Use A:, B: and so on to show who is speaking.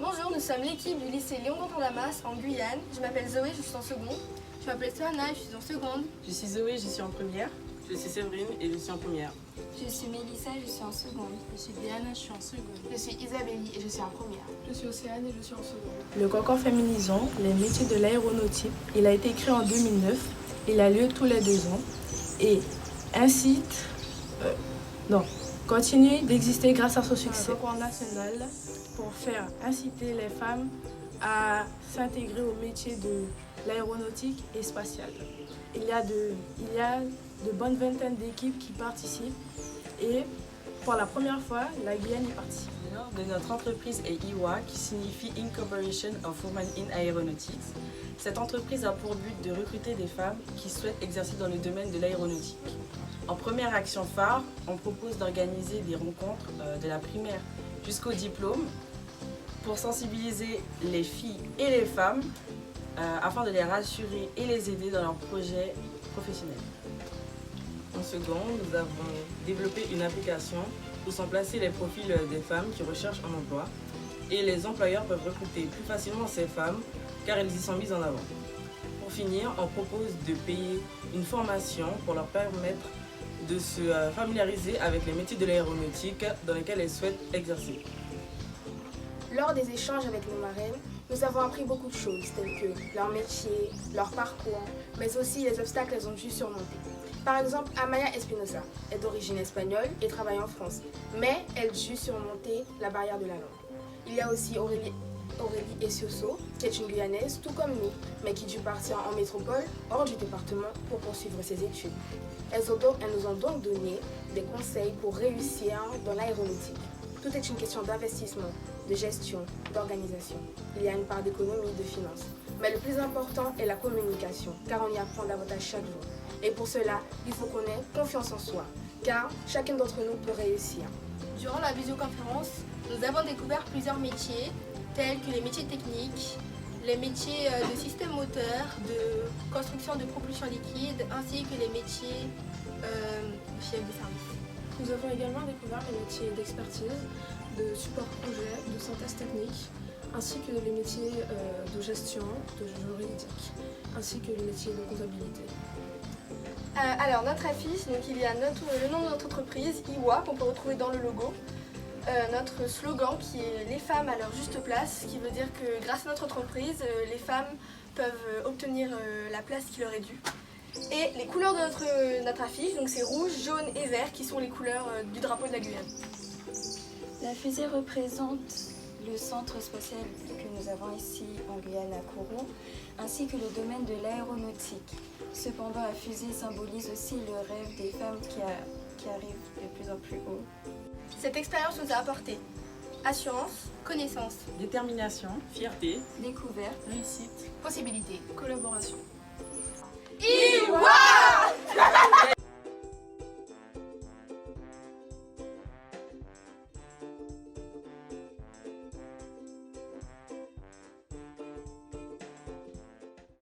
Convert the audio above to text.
A: Bonjour, nous sommes l'équipe du lycée Léon Danton-Lamas en Guyane. Je m'appelle Zoé, je suis en seconde. Je m'appelle Soana, je suis en seconde.
B: Je suis Zoé, je suis en première.
C: Je suis Séverine et je suis en première.
D: Je suis Mélissa, je suis en seconde.
E: Je suis Diana, je suis en seconde.
F: Je suis Isabelli et je suis en première.
G: Je suis Océane et je suis en seconde.
H: Le concours Féminisant, les métiers de l'aéronautique, il a été créé en 2009. Il a lieu tous les 2 ans et continue d'exister grâce à son succès. Un concours national pour faire inciter les femmes à s'intégrer au métier de l'aéronautique et spatiale. Il y a de bonnes vingtaines d'équipes qui participent et pour la première fois, la Guyane y participe.
B: Le nom de notre entreprise est IWA, qui signifie Incorporation of Women in Aeronautics. Cette entreprise a pour but de recruter des femmes qui souhaitent exercer dans le domaine de l'aéronautique. En première action phare, on propose d'organiser des rencontres de la primaire jusqu'au diplôme pour sensibiliser les filles et les femmes afin de les rassurer et les aider dans leurs projets professionnels.
C: En seconde, nous avons développé une application où sont placés les profils des femmes qui recherchent un emploi et les employeurs peuvent recruter plus facilement ces femmes car elles y sont mises en avant. Pour finir, on propose de payer une formation pour leur permettre de se familiariser avec les métiers de l'aéronautique dans lesquels elles souhaitent exercer.
F: Lors des échanges avec nos marraines, nous avons appris beaucoup de choses telles que leur métier, leur parcours, mais aussi les obstacles qu'elles ont dû surmonter. Par exemple, Amaya Espinosa est d'origine espagnole et travaille en France, mais elle dut surmonter la barrière de la langue. Il y a aussi Aurélie Essioso, qui est une Guyanaise, tout comme nous, mais qui dut partir en métropole, hors du département, pour poursuivre ses études. Elles nous ont donc donné des conseils pour réussir dans l'aéronautique. Tout est une question d'investissement, de gestion, d'organisation. Il y a une part d'économie, de finances. Mais le plus important est la communication, car on y apprend davantage chaque jour. Et pour cela, il faut qu'on ait confiance en soi, car chacun d'entre nous peut réussir.
A: Durant la visioconférence, nous avons découvert plusieurs métiers, tels que les métiers techniques, les métiers de système moteur, de construction de propulsion liquide, ainsi que les métiers chef de service.
G: Nous avons également découvert les métiers d'expertise, de support projet, de synthèse technique, ainsi que les métiers de gestion, de juridique, ainsi que les métiers de comptabilité.
A: Alors notre affiche, donc il y a le nom de notre entreprise, IWA, qu'on peut retrouver dans le logo. Notre slogan qui est « Les femmes à leur juste place », qui veut dire que grâce à notre entreprise, les femmes peuvent obtenir la place qui leur est due. Et les couleurs de notre affiche, donc c'est rouge, jaune et vert, qui sont les couleurs du drapeau de la Guyane.
D: La fusée représente le centre spatial que nous avons ici en Guyane à Kourou, ainsi que le domaine de l'aéronautique. Cependant, la fusée symbolise aussi le rêve des femmes qui arrivent de plus en plus haut.
A: Cette expérience nous a apporté assurance, connaissance,
B: Détermination,
C: Fierté,
D: Découverte,
E: Réussite,
F: Possibilité,
G: Collaboration.
A: IWA!